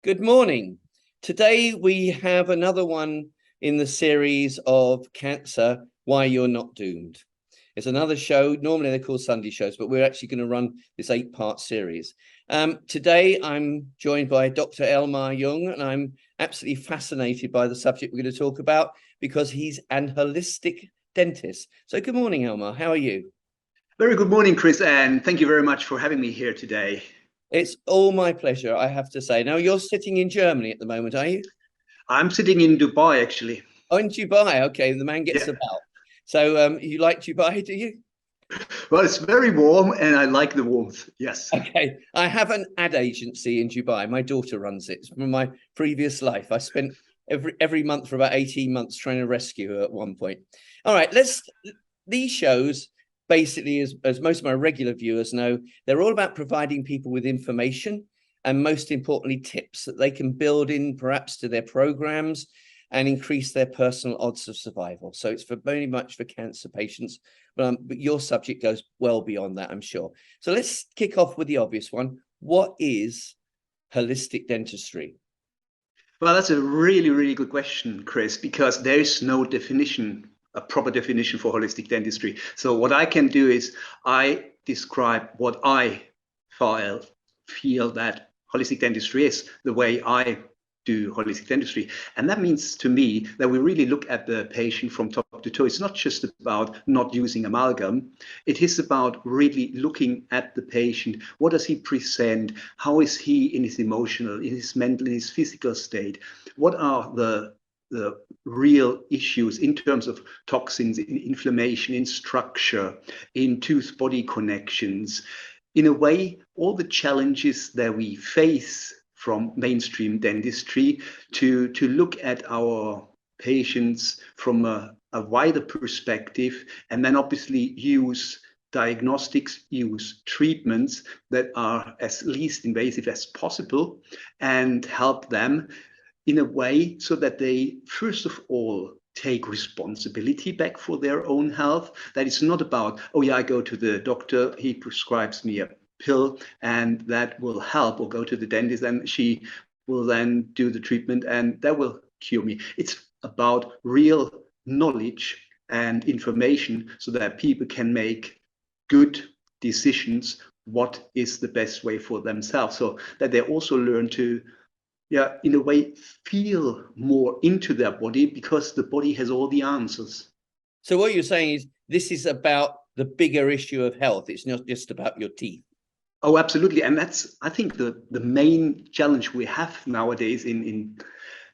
Good morning. Today we have another one in the series of Cancer, Why You're Not Doomed. It's another show. Normally they're called Sunday shows, but we're actually going to run this 8-part series. Today I'm joined by Dr. Elmar Jung, and I'm absolutely fascinated by the subject we're going to talk about because he's an holistic dentist. So good morning, Elmar. How are you? Very good morning, Chris, and thank you very much for having me here today. It's all my pleasure, I have to say. Now, you're sitting in Germany at the moment, are you? I'm sitting in Dubai, actually. Oh, in Dubai. Okay, the man gets Yeah. about. So you like Dubai, do you? Well, it's very warm and I like the warmth. Yes. Okay, I have an ad agency in Dubai. My daughter runs it. It's from my previous life. I spent every month for about 18 months trying to rescue her at one point. All right, these shows basically, as most of my regular viewers know, they're all about providing people with information and most importantly, tips that they can build in perhaps to their programs and increase their personal odds of survival. So it's for very much for cancer patients, but your subject goes well beyond that, I'm sure. So let's kick off with the obvious one. What is holistic dentistry? Well, that's a really, really good question, Chris, because there is no definition, a proper definition for holistic dentistry. So what I can do is I describe what I feel that holistic dentistry is, the way I do holistic dentistry. And that means to me that we really look at the patient from top to toe. It's not just about not using amalgam. It is about really looking at the patient. What does he present? How is he in his emotional, in his mental, in his physical state? What are the real issues in terms of toxins, in inflammation, in structure, in tooth-body connections? In a way, all the challenges that we face from mainstream dentistry to look at our patients from a wider perspective, and then obviously use diagnostics, use treatments that are as least invasive as possible and help them in a way so that they, first of all, take responsibility back for their own health. That it's not about, oh yeah, I go to the doctor, he prescribes me a pill and that will help, or go to the dentist and she will then do the treatment and that will cure me. It's about real knowledge and information so that people can make good decisions what is the best way for themselves, so that they also learn to, yeah, in a way, feel more into their body because the body has all the answers. So what you're saying is this is about the bigger issue of health. It's not just about your teeth. Oh, absolutely. And that's, I think, the main challenge we have nowadays in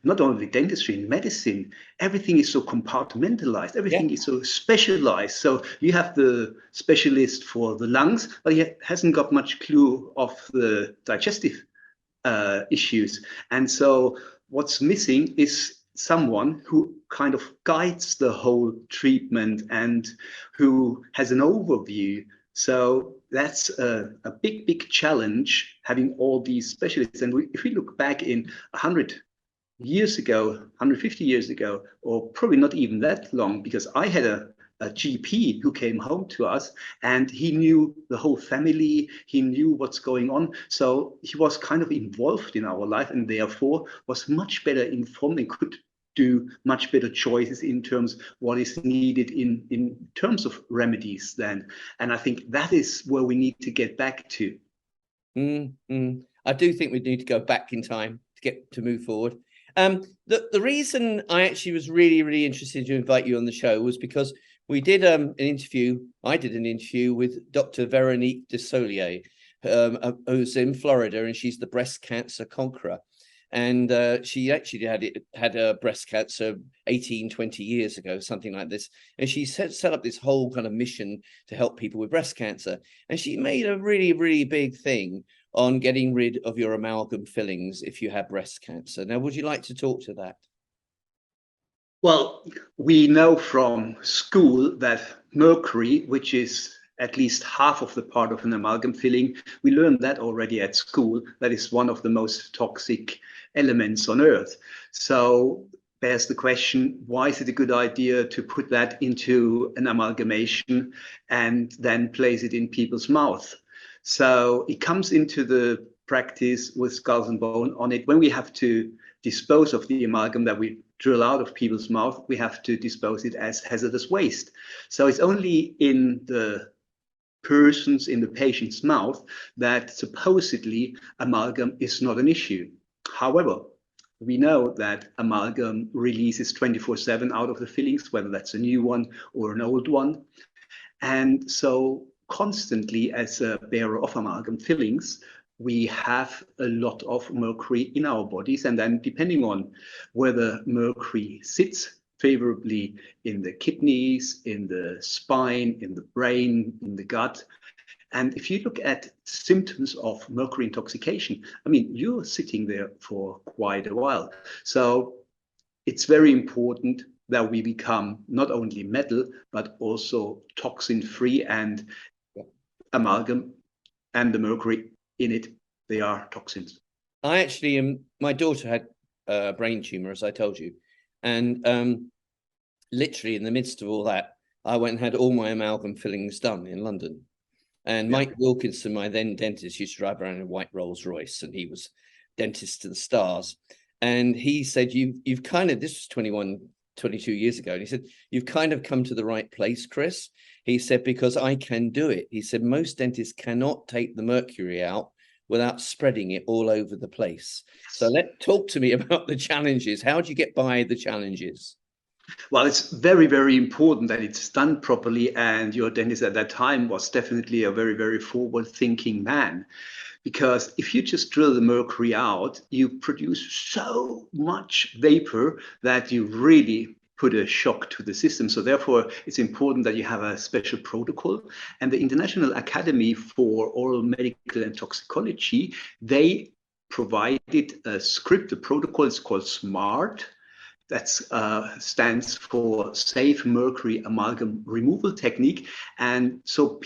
not only dentistry, in medicine. Everything is so compartmentalized, Yeah. everything is so specialized. So you have the specialist for the lungs, but he hasn't got much clue of the digestive issues. And so what's missing is someone who kind of guides the whole treatment and who has an overview. So that's a big, big challenge, having all these specialists. And if we look back in 100 years ago, 150 years ago, or probably not even that long, because I had a GP who came home to us and he knew the whole family, he knew what's going on. So he was kind of involved in our life and therefore was much better informed and could do much better choices in terms what is needed in terms of remedies then. And I think that is where we need to get back to. I do think we need to go back in time to get to move forward. The reason I actually was really interested to invite you on the show was because we did an interview. I did an interview with Dr. Veronique Desolier, who's in Florida, and she's the breast cancer conqueror. And she actually had a breast cancer 18, 20 years ago, something like this. And she set up this whole kind of mission to help people with breast cancer. And she made a really big thing on getting rid of your amalgam fillings if you have breast cancer. Now, would you like to talk to that? Well, we know from school that mercury, which is at least half of the part of an amalgam filling, we learned that already at school. That is one of the most toxic elements on Earth. So there's the question, why is it a good idea to put that into an amalgamation and then place it in people's mouth? So it comes into the practice with skulls and bone on it. When we have to dispose of the amalgam that we drill out of people's mouth, we have to dispose it as hazardous waste. So it's only in the patient's mouth that supposedly amalgam is not an issue. However, we know that amalgam releases 24/7 out of the fillings, whether that's a new one or an old one. And so constantly, as a bearer of amalgam fillings, we have a lot of mercury in our bodies. And then depending on whether mercury sits favorably in the kidneys, in the spine, in the brain, in the gut. And if you look at symptoms of mercury intoxication, I mean, you're sitting there for quite a while. So it's very important that we become not only metal, but also toxin-free, and amalgam and the mercury in it, they are toxins. I actually, my daughter had a brain tumor, as I told you. And literally in the midst of all that, I went and had all my amalgam fillings done in London. And Mike Wilkinson, my then dentist, used to drive around in a white Rolls Royce, and he was dentist to the stars. And he said, you've kind of, this was 21, 22 years ago. And he said, you've kind of come to the right place, Chris. He said, because I can do it. He said, most dentists cannot take the mercury out without spreading it all over the place. So talk to me about the challenges. How do you get by the challenges? Well, it's very, very important that it's done properly. And your dentist at that time was definitely a very, very forward-thinking man. Because if you just drill the mercury out, you produce so much vapor that you really put a shock to the system. So therefore, it's important that you have a special protocol. And the International Academy for Oral Medical and Toxicology, they provided a script, a protocol. It's called SMART. That stands for Safe Mercury Amalgam Removal Technique. And so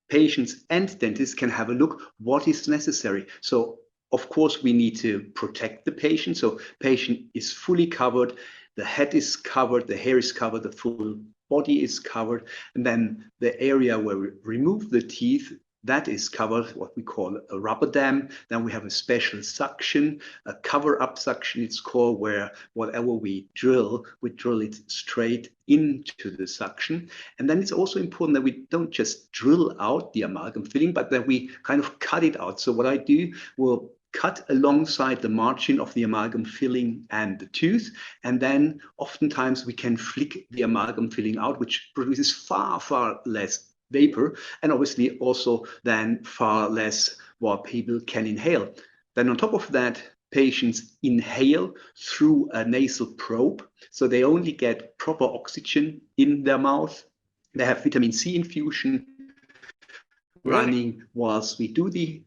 patients and dentists can have a look what is necessary. So of course we need to protect the patient. So patient is fully covered, the head is covered, the hair is covered, the full body is covered, and then the area where we remove the teeth, that is covered, what we call a rubber dam. Then we have a special suction, a cover-up suction it's called, where whatever we drill it straight into the suction. And then it's also important that we don't just drill out the amalgam filling, but that we kind of cut it out. So what I do, we'll cut alongside the margin of the amalgam filling and the tooth. And then oftentimes we can flick the amalgam filling out, which produces far, far less vapor, and obviously also then far less what people can inhale. Then on top of that, patients inhale through a nasal probe, so they only get proper oxygen in their mouth. They have vitamin C infusion running whilst we do the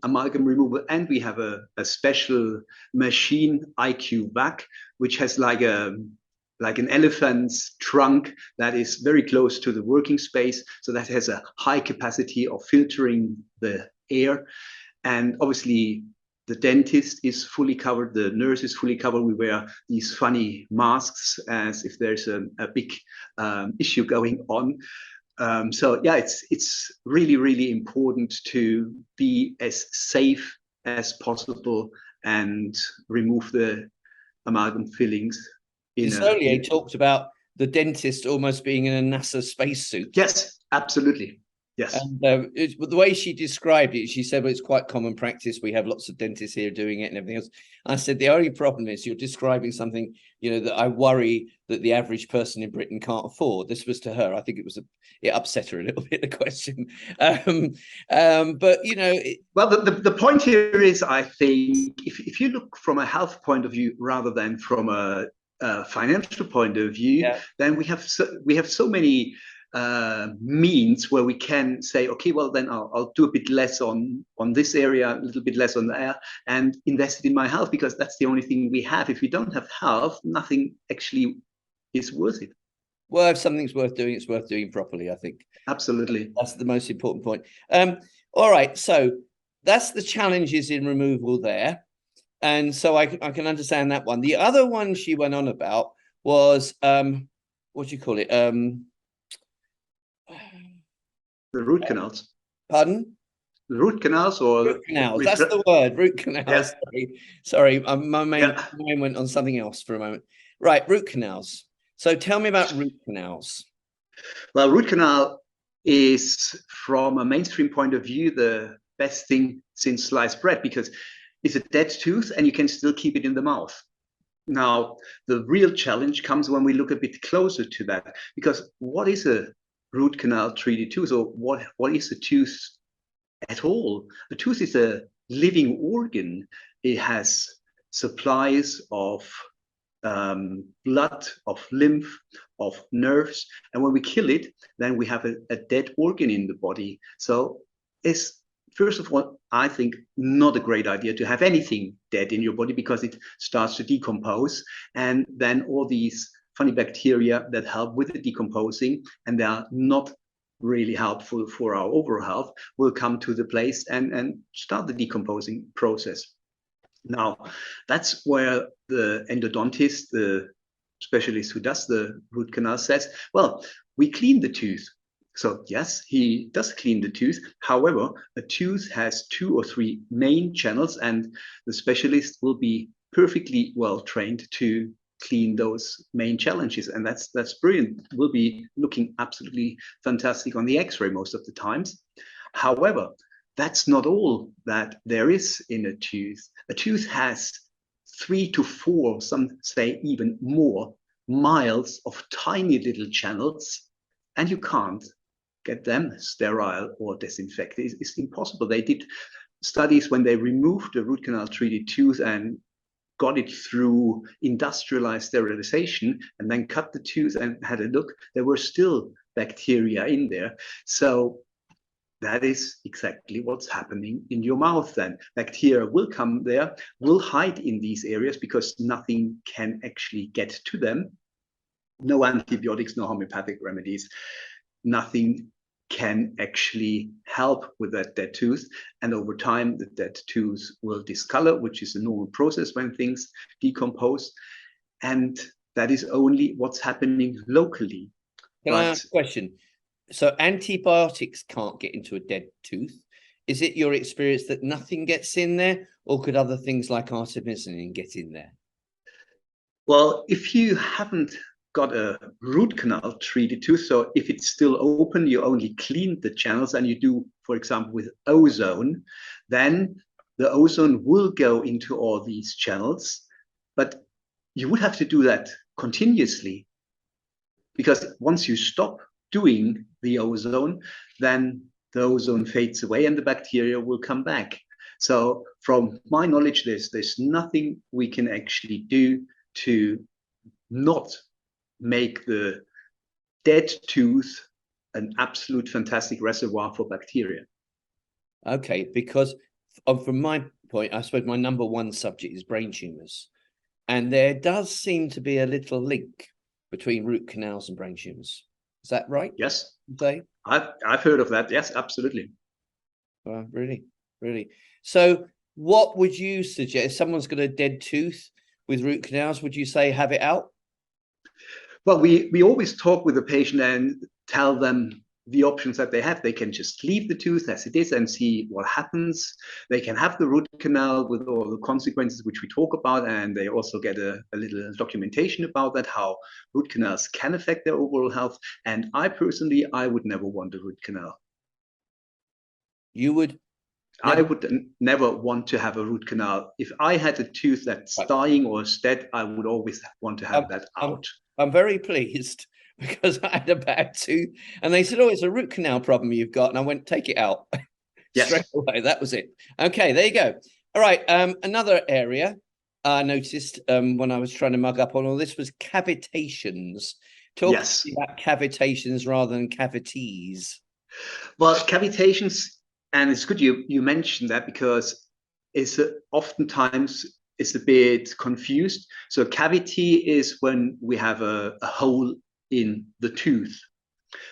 amalgam removal, and we have a special machine, IQ vac, which has like an elephant's trunk that is very close to the working space. So that has a high capacity of filtering the air. And obviously the dentist is fully covered, the nurse is fully covered. We wear these funny masks as if there's a big issue going on. So yeah, it's really, really important to be as safe as possible and remove the amalgam fillings. He talked about the dentist almost being in a NASA spacesuit. Yes, absolutely. Yes. And the way she described it, she said, well, it's quite common practice. We have lots of dentists here doing it and everything else. I said, the only problem is you're describing something, that I worry that the average person in Britain can't afford. This was to her. I think it upset her a little bit, the question. But, well, the point here is, I think, if you look from a health point of view rather than from a financial point of view, then we have so many means where we can say, okay, well, then I'll do a bit less on this area, a little bit less on there, and invest it in my health, because that's the only thing we have. If we don't have health, nothing actually is worth it. Well, if something's worth doing, it's worth doing properly, I think. Absolutely. That's the most important point. All right, so that's the challenges in removal there. And so I can understand that one. The other one she went on about was, what do you call it? The root canals. Pardon? Root canals or Root canals. That's the word. Root canals. Yeah. Sorry. My mind Yeah. went on something else for a moment. Right. Root canals. So tell me about root canals. Well, root canal is, from a mainstream point of view, the best thing since sliced bread, because it's a dead tooth and you can still keep it in the mouth. Now, the real challenge comes when we look a bit closer to that, because what is a root canal treated tooth, or what is a tooth at all? A tooth is a living organ. It has supplies of blood, of lymph, of nerves. And when we kill it, then we have a dead organ in the body. So it's, first of all, I think not a great idea to have anything dead in your body, because it starts to decompose. And then all these funny bacteria that help with the decomposing, and they are not really helpful for our overall health, will come to the place and start the decomposing process. Now, that's where the endodontist, the specialist who does the root canal, says, well, we clean the tooth. So yes, he does clean the tooth. However, a tooth has 2 or 3 main channels, and the specialist will be perfectly well trained to clean those main challenges. And that's brilliant. Will be looking absolutely fantastic on the X-ray most of the times. However, that's not all that there is in a tooth. A tooth has 3 to 4, some say even more, miles of tiny little channels, and you can't get them sterile or disinfected. It's impossible. They did studies when they removed the root canal treated tooth and got it through industrialized sterilization, and then cut the tooth and had a look. There were still bacteria in there. So that is exactly what's happening in your mouth then. Bacteria will come there, will hide in these areas because nothing can actually get to them. No antibiotics, no homeopathic remedies. Nothing can actually help with that dead tooth. And over time, the dead tooth will discolor, which is a normal process when things decompose. And that is only what's happening locally. Can I ask a question? So antibiotics can't get into a dead tooth. Is it your experience that nothing gets in there, or could other things like artemisinin get in there? Well, if you haven't got a root canal treated tooth, so if it's still open, you only clean the channels, and you do, for example, with ozone, then the ozone will go into all these channels, but you would have to do that continuously, because once you stop doing the ozone, then the ozone fades away and the bacteria will come back. So from my knowledge, there's nothing we can actually do to not make the dead tooth an absolute fantastic reservoir for bacteria. Okay, because from my point, I suppose my number one subject is brain tumors. And there does seem to be a little link between root canals and brain tumors. Is that right? Yes. Say? I've heard of that. Yes, absolutely. Really, really. So what would you suggest? If someone's got a dead tooth with root canals, would you say have it out? Well, we always talk with the patient and tell them the options that they have. They can just leave the tooth as it is and see what happens. They can have the root canal with all the consequences which we talk about, and they also get a little documentation about that, how root canals can affect their overall health. And I personally, I would never want a root canal. You would? I would never want to have a root canal. If I had a tooth that's dying or is dead, I would always want to have that out. I'm very pleased, because I had a bad tooth and they said, oh, it's a root canal problem you've got. And I went, take it out. Yes. Straight away. That was it. Okay, there you go. All right. Another area I noticed when I was trying to mug up on all this was cavitations. Talk about cavitations rather than cavities. Well, cavitations, and it's good you mentioned that, because it's oftentimes it's a bit confused. So cavity is when we have a hole in the tooth,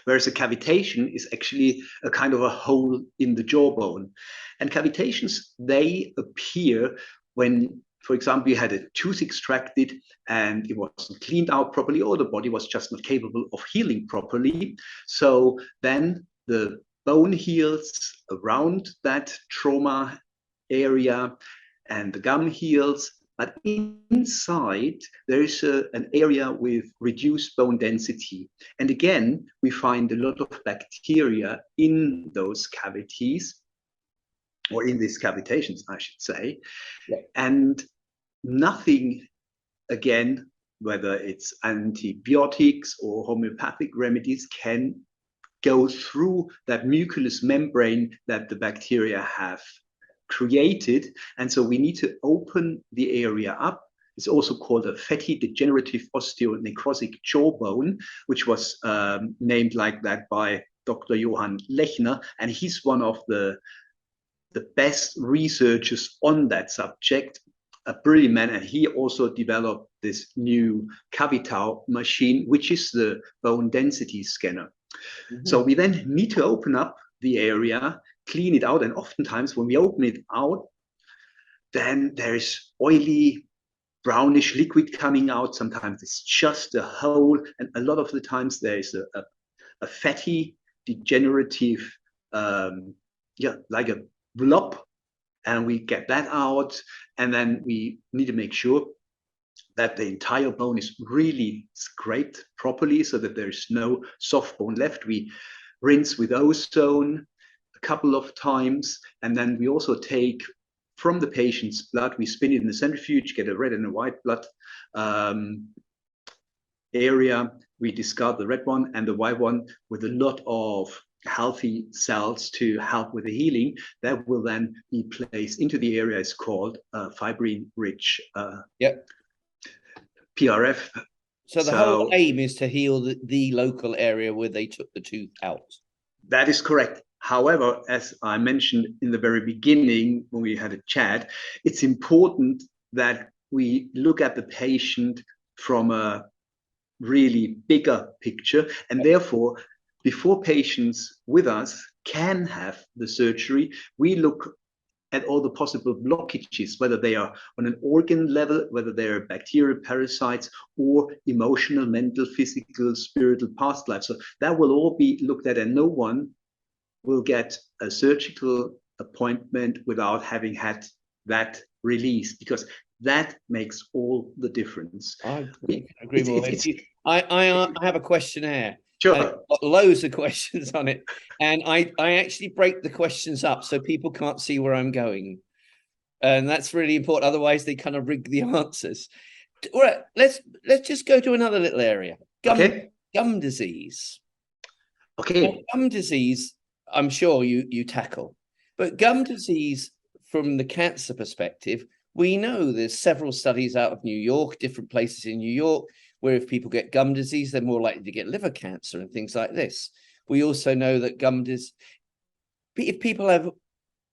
whereas a cavitation is actually a kind of a hole in the jawbone. And cavitations, they appear when, for example, you had a tooth extracted and it wasn't cleaned out properly, or the body was just not capable of healing properly. So then the bone heals around that trauma area, and the gum heals. But inside, there is an area with reduced bone density. And again, we find a lot of bacteria in those cavities, or in these cavitations, I should say. Yeah. And nothing, again, whether it's antibiotics or homeopathic remedies, can go through that mucous membrane that the bacteria have created. And so we need to open the area up. It's also called a fatty degenerative osteonecrotic jawbone, which was named like that by Dr. Johann Lechner. And he's one of the best researchers on that subject, a brilliant man. And he also developed this new Cavitao machine, which is the bone density scanner. Mm-hmm. So we then need to open up the area, clean it out. And oftentimes when we open it out, then there is oily, brownish liquid coming out. Sometimes it's just a hole. And a lot of the times there is a fatty, degenerative, like a blob. And we get that out. And then we need to make sure that the entire bone is really scraped properly so that there's no soft bone left. We rinse with ozone a couple of times, and then we also take from the patient's blood, we spin it in the centrifuge, get a red and a white blood area. We discard the red one and the white one with a lot of healthy cells to help with the healing. That will then be placed into the area. It's called fibrin-rich PRF. So the whole aim is to heal the local area where they took the tooth out. That is correct. However, as I mentioned in the very beginning when we had a chat, it's important that we look at the patient from a really bigger picture, and therefore, before patients with us can have the surgery, we look at all the possible blockages, whether they are on an organ level, whether they are bacterial parasites, or emotional, mental, physical, spiritual, past life. So that will all be looked at, and no one will get a surgical appointment without having had that released, because that makes all the difference. I agree more. I have a questionnaire. Sure. And I've got loads of questions on it, and I actually break the questions up so people can't see where I'm going, and that's really important. Otherwise, they kind of rig the answers. All right, let's just go to another little area. Gum disease. Okay. Now, gum disease, I'm sure you tackle, but gum disease from the cancer perspective, we know there's several studies out of New York, different places in New York, where if people get gum disease, they're more likely to get liver cancer and things like this. We also know that gum disease, if people have,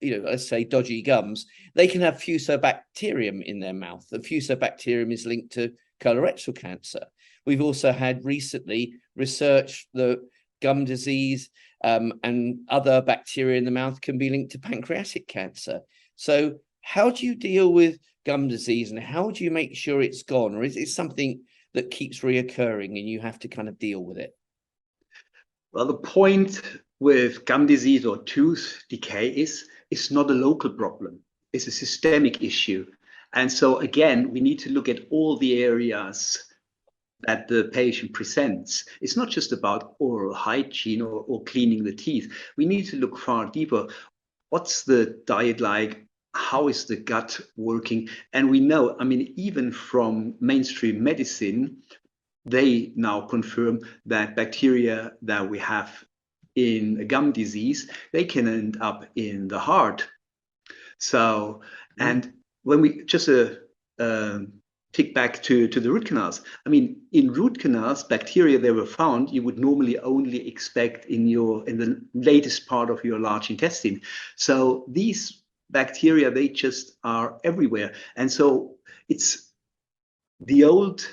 let's say dodgy gums, they can have fusobacterium in their mouth. The fusobacterium is linked to colorectal cancer. We've also had recently research that gum disease and other bacteria in the mouth can be linked to pancreatic cancer. So how do you deal with gum disease, and how do you make sure it's gone? Or is it something that keeps reoccurring and you have to kind of deal with it? Well, the point with gum disease or tooth decay is it's not a local problem. It's a systemic issue. And so again, we need to look at all the areas that the patient presents. It's not just about oral hygiene or cleaning the teeth. We need to look far deeper. What's the diet like? How is the gut working? And we know, I mean, even from mainstream medicine, they now confirm that bacteria that we have in a gum disease, they can end up in the heart. So, and when we just tick back to the root canals, I mean, in root canals, bacteria that were found, you would normally only expect in the latest part of your large intestine. So these bacteria, they just are everywhere. And so it's the old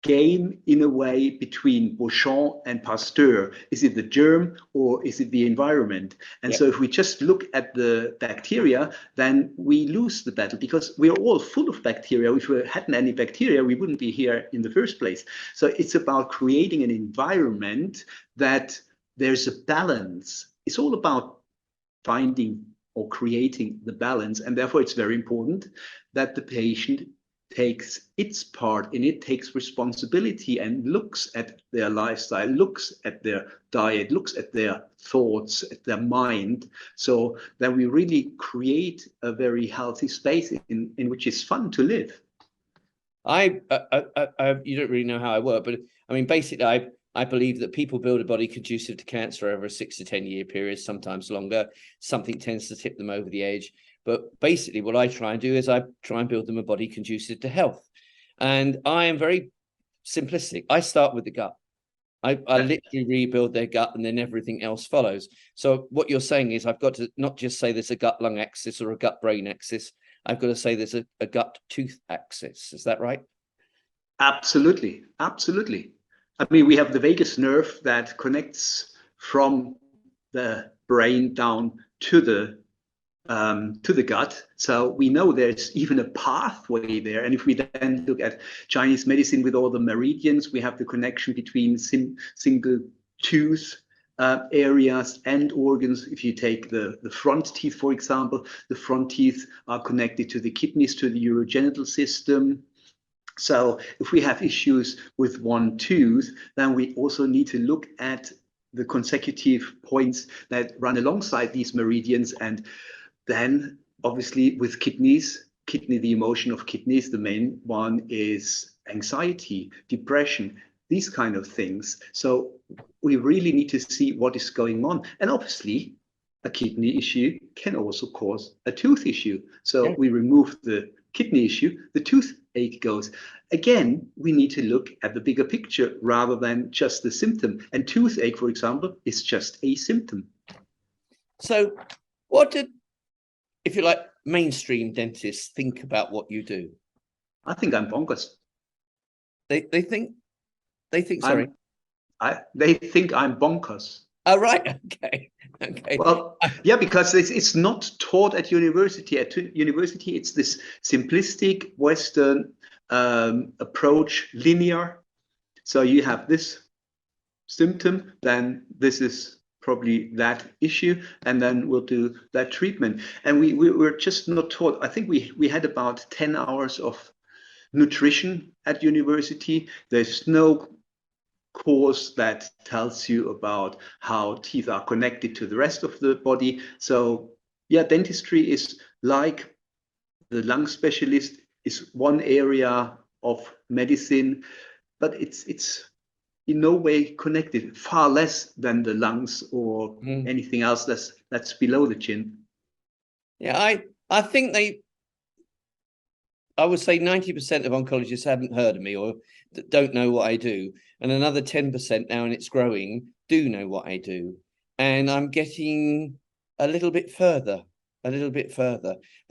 game in a way between Beauchamp and Pasteur. Is it the germ or is it the environment? And so if we just look at the bacteria, then we lose the battle, because we are all full of bacteria. If we hadn't any bacteria, we wouldn't be here in the first place. So it's about creating an environment that there's a balance. It's all about finding or creating the balance. And therefore, it's very important that the patient takes its part in it, takes responsibility and looks at their lifestyle, looks at their diet, looks at their thoughts, at their mind, so that we really create a very healthy space in which it's fun to live. You don't really know how I work, but I mean, basically, I believe that people build a body conducive to cancer over a 6 to 10 year period, sometimes longer. Something tends to tip them over the edge. But basically, what I try and do is I try and build them a body conducive to health. And I am very simplistic. I start with the gut. I literally rebuild their gut, and then everything else follows. So what you're saying is I've got to not just say there's a gut-lung axis or a gut-brain axis. I've got to say there's a gut-tooth axis. Is that right? Absolutely. Absolutely. I mean, we have the vagus nerve that connects from the brain down to the gut. So we know there's even a pathway there. And if we then look at Chinese medicine with all the meridians, we have the connection between single tooth areas and organs. If you take the front teeth, for example, the front teeth are connected to the kidneys, to the urogenital system. So if we have issues with one tooth, then we also need to look at the consecutive points that run alongside these meridians. And then obviously with kidneys, the emotion of kidneys, the main one is anxiety, depression, these kind of things. So we really need to see what is going on. And obviously a kidney issue can also cause a tooth issue. So we remove the kidney issue, the toothache goes. Again, we need to look at the bigger picture rather than just the symptom. And toothache, for example, is just a symptom. So what did, if you like, mainstream dentists think about what you do? I think I'm bonkers. They think sorry. They think I'm bonkers. Oh, right. Okay. Okay. Well, yeah, because it's not taught at university. At university, it's this simplistic Western approach, linear. So you have this symptom, then this is probably that issue, and then we'll do that treatment. And we were just not taught. I think we had about 10 hours of nutrition at university. There's no course that tells you about how teeth are connected to the rest of the body. So yeah, dentistry is like the lung specialist is one area of medicine, but it's in no way connected, far less than the lungs or anything else that's below the chin. Yeah, I think I would say 90% of oncologists haven't heard of me or don't know what I do. And another 10% now, and it's growing, do know what I do. And I'm getting a little bit further. But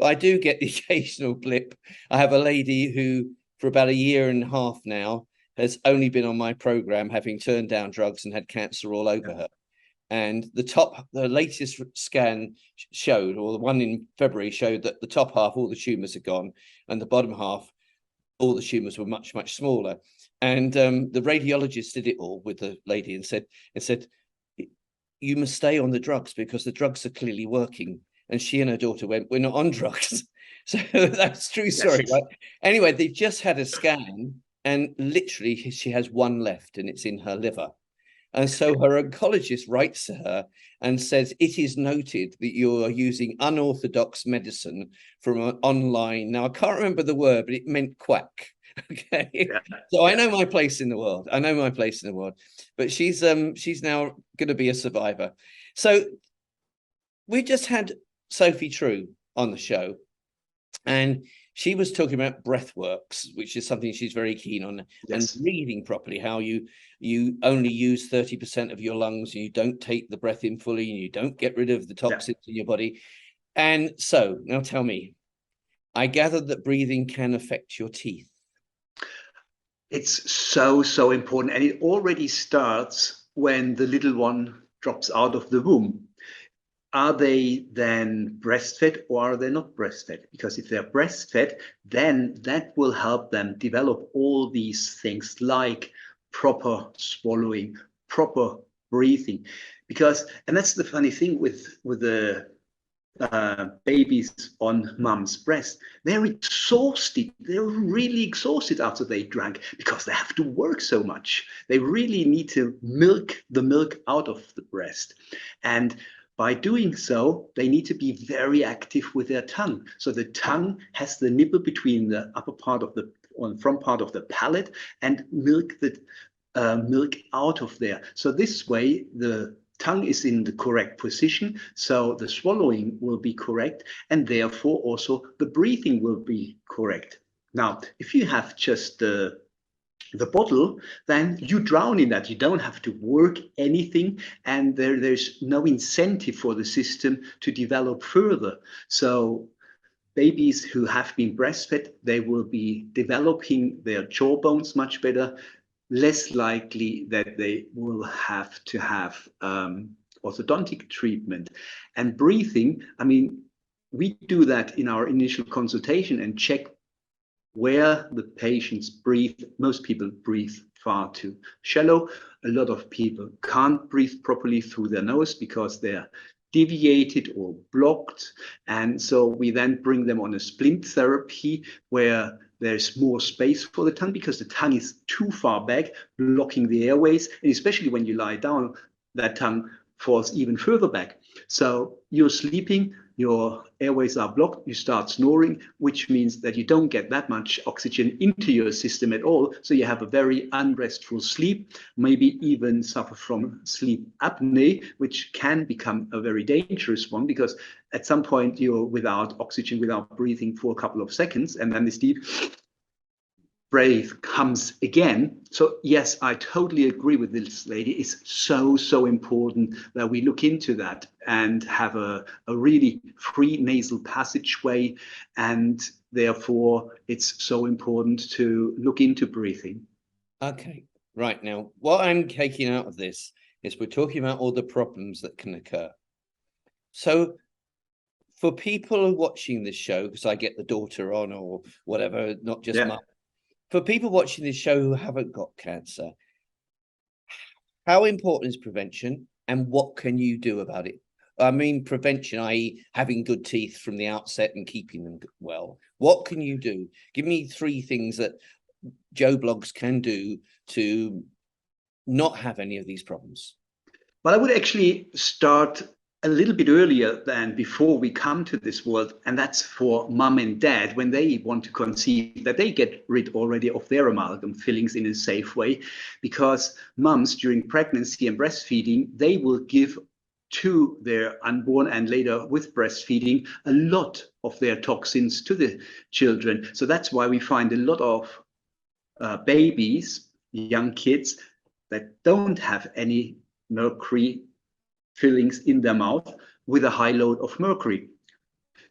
I do get the occasional blip. I have a lady who, for about a year and a half now, has only been on my program, having turned down drugs and had cancer all over her. And the latest scan showed, or the one in February showed, that the top half, all the tumors are gone, and the bottom half, all the tumors were much, much smaller. And the radiologist did it all with the lady and said, you must stay on the drugs because the drugs are clearly working. And she and her daughter went, we're not on drugs. So that's true story, right? Anyway, they've just had a scan, and literally she has one left, and it's in her liver. And so her oncologist writes to her and says, it is noted that you are using unorthodox medicine from an online. Now, I can't remember the word, but it meant quack. Okay. Yeah. So I know my place in the world. But she's now going to be a survivor. So we just had Sophie True on the show, and she was talking about breath works, which is something she's very keen on, and breathing properly, how you only use 30% of your lungs, and you don't take the breath in fully, and you don't get rid of the toxins in your body. And so now tell me, I gather that breathing can affect your teeth. It's so important. And it already starts when the little one drops out of the womb. Are they then breastfed or are they not breastfed? Because if they're breastfed, then that will help them develop all these things like proper swallowing, proper breathing, because, and that's the funny thing with the babies on mom's breast, they're exhausted. They're really exhausted after they drank because they have to work so much. They really need to milk the milk out of the breast. And by doing so, they need to be very active with their tongue. So the tongue has the nipple between the upper part of the, or front part of the palate, and milk the milk out of there. So this way, the tongue is in the correct position, so the swallowing will be correct, and therefore also the breathing will be correct. Now, if you have just the bottle, then you drown in that. You don't have to work anything, and there's no incentive for the system to develop further. So babies who have been breastfed, they will be developing their jaw bones much better, less likely that they will have to have orthodontic treatment. And breathing, I mean, we do that in our initial consultation and check where the patients breathe. Most people breathe far too shallow. A lot of people can't breathe properly through their nose because they're deviated or blocked. And so we then bring them on a splint therapy where there's more space for the tongue because the tongue is too far back, blocking the airways. And especially when you lie down, that tongue falls even further back. So you're sleeping, your airways are blocked, you start snoring, which means that you don't get that much oxygen into your system at all. So you have a very unrestful sleep, maybe even suffer from sleep apnea, which can become a very dangerous one because at some point you're without oxygen, without breathing for a couple of seconds, and then this deep breath comes again. So yes, I totally agree with this lady. It's so important that we look into that and have a really free nasal passageway, and therefore it's so important to look into breathing. Okay, right. Now what I'm taking out of this is we're talking about all the problems that can occur. So for people watching this show, because I get the daughter on or whatever, not just mum, for people watching this show who haven't got cancer, how important is prevention and what can you do about it? I mean, prevention, i.e. having good teeth from the outset and keeping them well. What can you do? Give me 3 things that Joe Bloggs can do to not have any of these problems. Well, I would actually start a little bit earlier than before we come to this world, and that's for mom and dad when they want to conceive, that they get rid already of their amalgam fillings in a safe way, because moms during pregnancy and breastfeeding, they will give to their unborn and later with breastfeeding a lot of their toxins to the children. So that's why we find a lot of babies, young kids that don't have any mercury fillings in their mouth with a high load of mercury.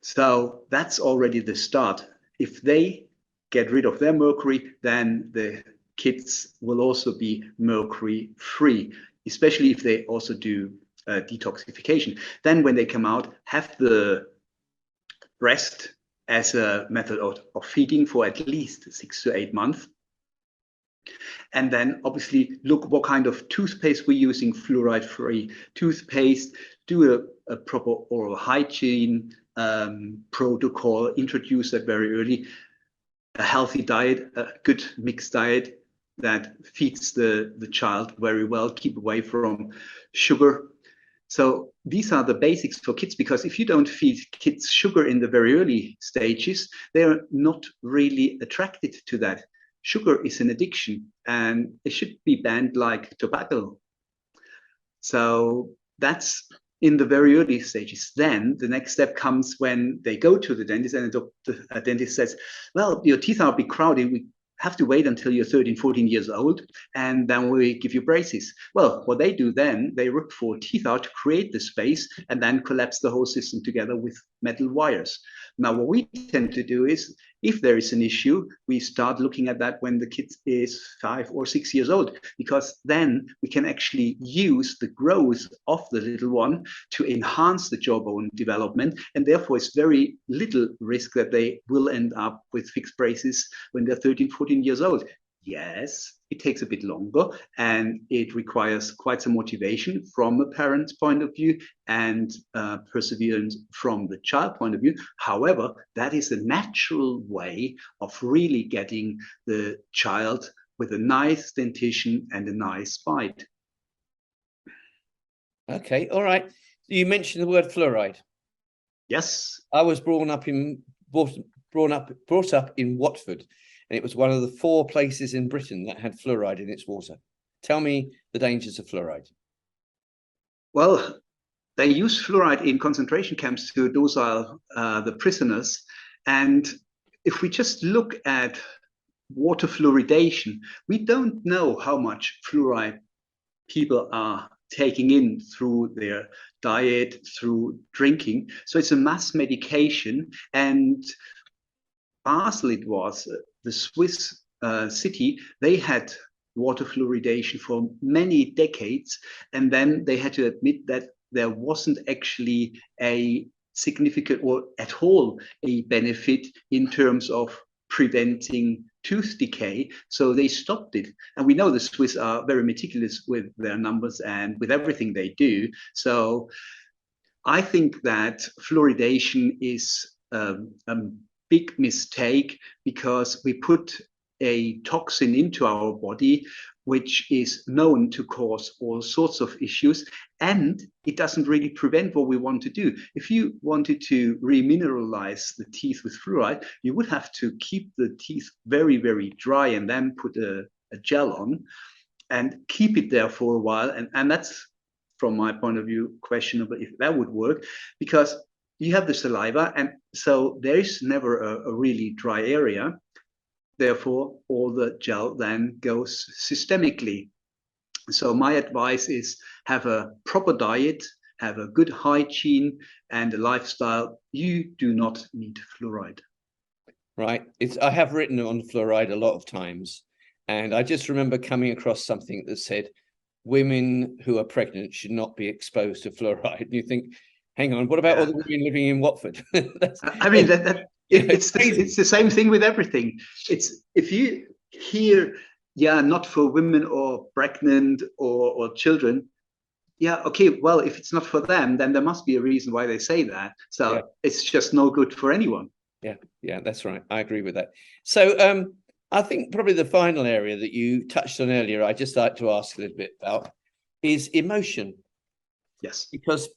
So that's already the start. If they get rid of their mercury, then the kids will also be mercury free, especially if they also do detoxification. Then when they come out, have the breast as a method of feeding for at least 6 to 8 months. And then obviously look what kind of toothpaste we're using, fluoride-free toothpaste, do a proper oral hygiene protocol, introduce that very early, a healthy diet, a good mixed diet that feeds the child very well, keep away from sugar. So these are the basics for kids, because if you don't feed kids sugar in the very early stages, they're not really attracted to that. Sugar is an addiction and it should be banned like tobacco. So that's in the very early stages. Then the next step comes when they go to the dentist and the dentist says, well, your teeth are a bit crowded. We have to wait until you're 13, 14 years old, and then we give you braces. Well, what they do then, they rip 4 teeth out to create the space and then collapse the whole system together with metal wires. Now, what we tend to do is, if there is an issue, we start looking at that when the kid is 5 or 6 years old, because then we can actually use the growth of the little one to enhance the jawbone development, and therefore it's very little risk that they will end up with fixed braces when they're 13, 14 years old. Yes, it takes a bit longer and it requires quite some motivation from a parent's point of view and perseverance from the child point of view. However, that is a natural way of really getting the child with a nice dentition and a nice bite. Okay, all right. You mentioned the word fluoride. Yes. I was brought up in Watford, and it was one of the 4 places in Britain that had fluoride in its water. Tell me the dangers of fluoride. Well, they use fluoride in concentration camps to docile the prisoners. And if we just look at water fluoridation, we don't know how much fluoride people are taking in through their diet, through drinking. So it's a mass medication. And Basel, it was the Swiss city, they had water fluoridation for many decades. And then they had to admit that there wasn't actually a significant or at all a benefit in terms of preventing tooth decay. So they stopped it. And we know the Swiss are very meticulous with their numbers and with everything they do. So I think that fluoridation is a big mistake because we put a toxin into our body which is known to cause all sorts of issues, and it doesn't really prevent what we want to do. If you wanted to remineralize the teeth with fluoride, you would have to keep the teeth very, very dry and then put a gel on and keep it there for a while. And that's, from my point of view, questionable if that would work, because you have the saliva, and so there is never a really dry area. Therefore, all the gel then goes systemically. So my advice is have a proper diet, have a good hygiene and a lifestyle. You do not need fluoride. Right. I have written on fluoride a lot of times, and I just remember coming across something that said women who are pregnant should not be exposed to fluoride. And you think, hang on, what about all the women living in Watford? I mean, it's the same thing with everything. It's if you hear, not for women or pregnant or children, okay, well, if it's not for them, then there must be a reason why they say that. So it's just no good for anyone. Yeah, that's right. I agree with that. So I think probably the final area that you touched on earlier, I'd just like to ask a little bit about is emotion. Yes. Because,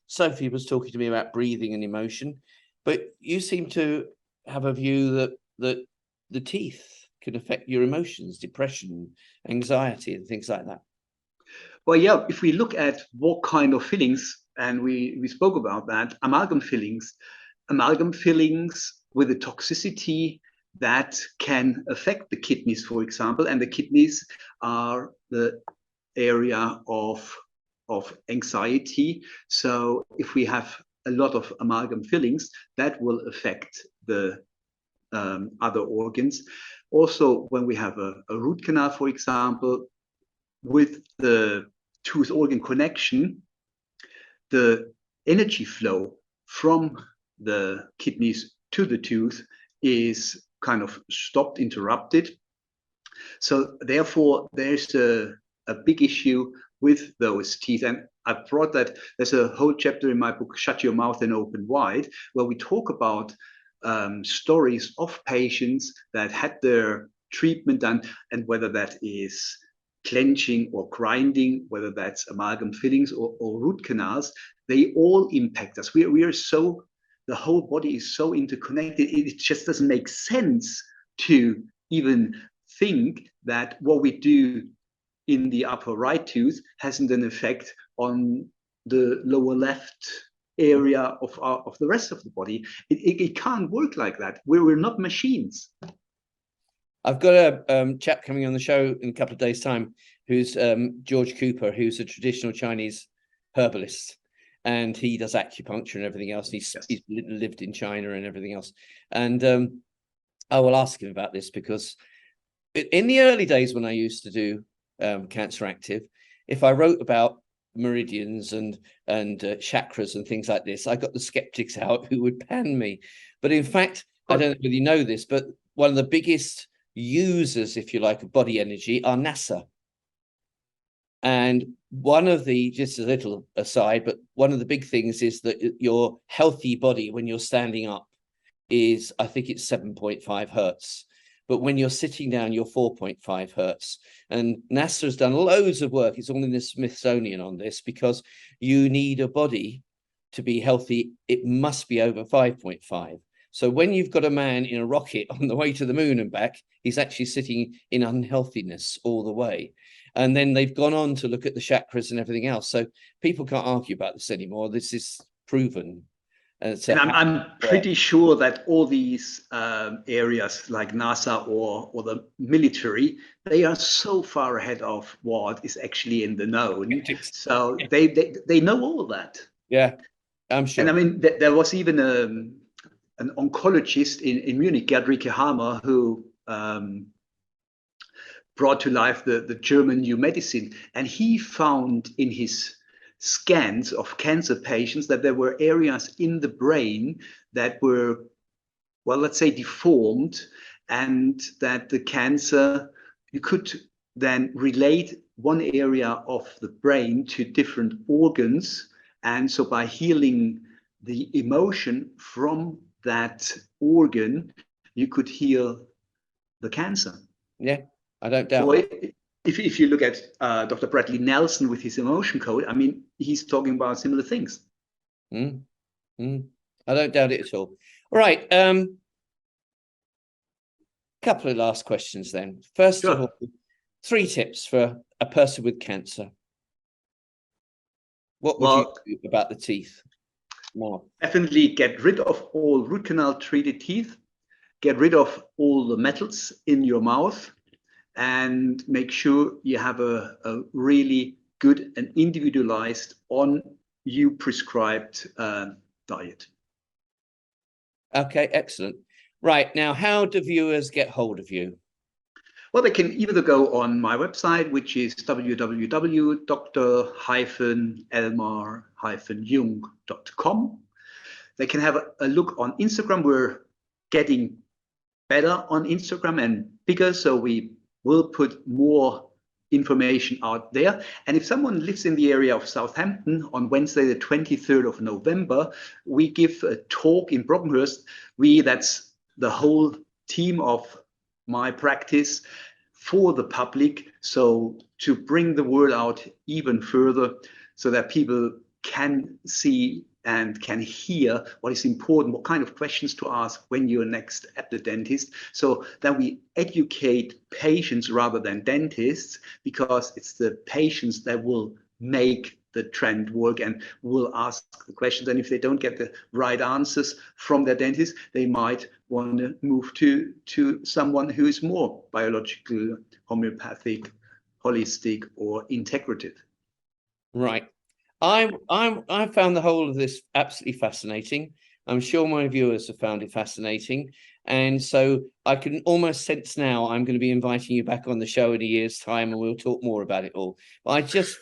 Sophie was talking to me about breathing and emotion, but you seem to have a view that the teeth can affect your emotions, depression, anxiety, and things like that. Well, if we look at what kind of fillings, and we spoke about that, amalgam fillings with a toxicity that can affect the kidneys, for example, and the kidneys are the area of anxiety. So if we have a lot of amalgam fillings, that will affect the other organs. Also, when we have a root canal, for example, with the tooth organ connection, the energy flow from the kidneys to the tooth is kind of stopped, interrupted. So therefore, there's a big issue with those teeth. And I brought that, there's a whole chapter in my book, Shut Your Mouth and Open Wide, where we talk about stories of patients that had their treatment done, and whether that is clenching or grinding, whether that's amalgam fillings or root canals, they all impact us. We are so, the whole body is so interconnected, it just doesn't make sense to even think that what we do in the upper right tooth hasn't an effect on the lower left area of the rest of the body. It can't work like that. We're not machines. I've got a chap coming on the show in a couple of days' time who's George Cooper, who's a traditional Chinese herbalist, and he does acupuncture and everything else. He's lived in China and everything else. And I will ask him about this, because in the early days when I used to do Cancer Active, if I wrote about meridians and chakras and things like this, I got the skeptics out who would pan me. But in fact, I don't really know this, but one of the biggest users, if you like, of body energy are NASA. And one of the, just a little aside, but one of the big things is that your healthy body, when you're standing up, is, I think it's 7.5 hertz. But when you're sitting down, you're 4.5 hertz. And NASA has done loads of work. It's all in the Smithsonian on this, because you need a body to be healthy. It must be over 5.5. So when you've got a man in a rocket on the way to the moon and back, he's actually sitting in unhealthiness all the way. And then they've gone on to look at the chakras and everything else. So people can't argue about this anymore. This is proven. And I'm pretty sure that all these areas like NASA or the military, they are so far ahead of what is actually in the known. So they know all that. Yeah, I'm sure. And I mean, there was even an oncologist in Munich, Gerd Hammer, who brought to life the German new medicine. And he found in his scans of cancer patients that there were areas in the brain that were, well, let's say deformed, and that the cancer, you could then relate one area of the brain to different organs. And so by healing the emotion from that organ, you could heal the cancer. Yeah, I don't doubt or that. If you look at Dr. Bradley Nelson with his emotion code, I mean, he's talking about similar things. I don't doubt it at all. All right. Couple of last questions then. First of all, 3 tips for a person with cancer. What would you do about the teeth? Definitely get rid of all root canal treated teeth. Get rid of all the metals in your mouth. And make sure you have a really good and individualized on you prescribed diet. Okay, excellent. Right, now, how do viewers get hold of you? Well, they can either go on my website, which is www.dr-elmar-jung.com. They can have a look on Instagram. We're getting better on Instagram and bigger, so we will put more information out there. And if someone lives in the area of Southampton, on Wednesday, the 23rd of November, we give a talk in Brockenhurst. That's the whole team of my practice for the public. So to bring the word out even further so that people can see and can hear what is important, what kind of questions to ask when you're next at the dentist, so that we educate patients rather than dentists, because it's the patients that will make the trend work and will ask the questions. And if they don't get the right answers from their dentist, they might want to move to someone who is more biological, homeopathic, holistic, or integrative. Right. I found the whole of this absolutely fascinating. I'm sure my viewers have found it fascinating. And so I can almost sense now I'm going to be inviting you back on the show in a year's time, and we'll talk more about it all. But I just,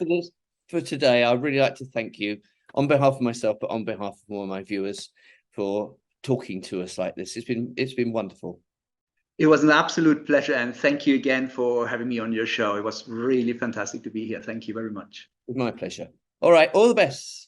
for today, I'd really like to thank you on behalf of myself, but on behalf of all of my viewers, for talking to us like this. It's been wonderful. It was an absolute pleasure. And thank you again for having me on your show. It was really fantastic to be here. Thank you very much. It was my pleasure. All right. All the best.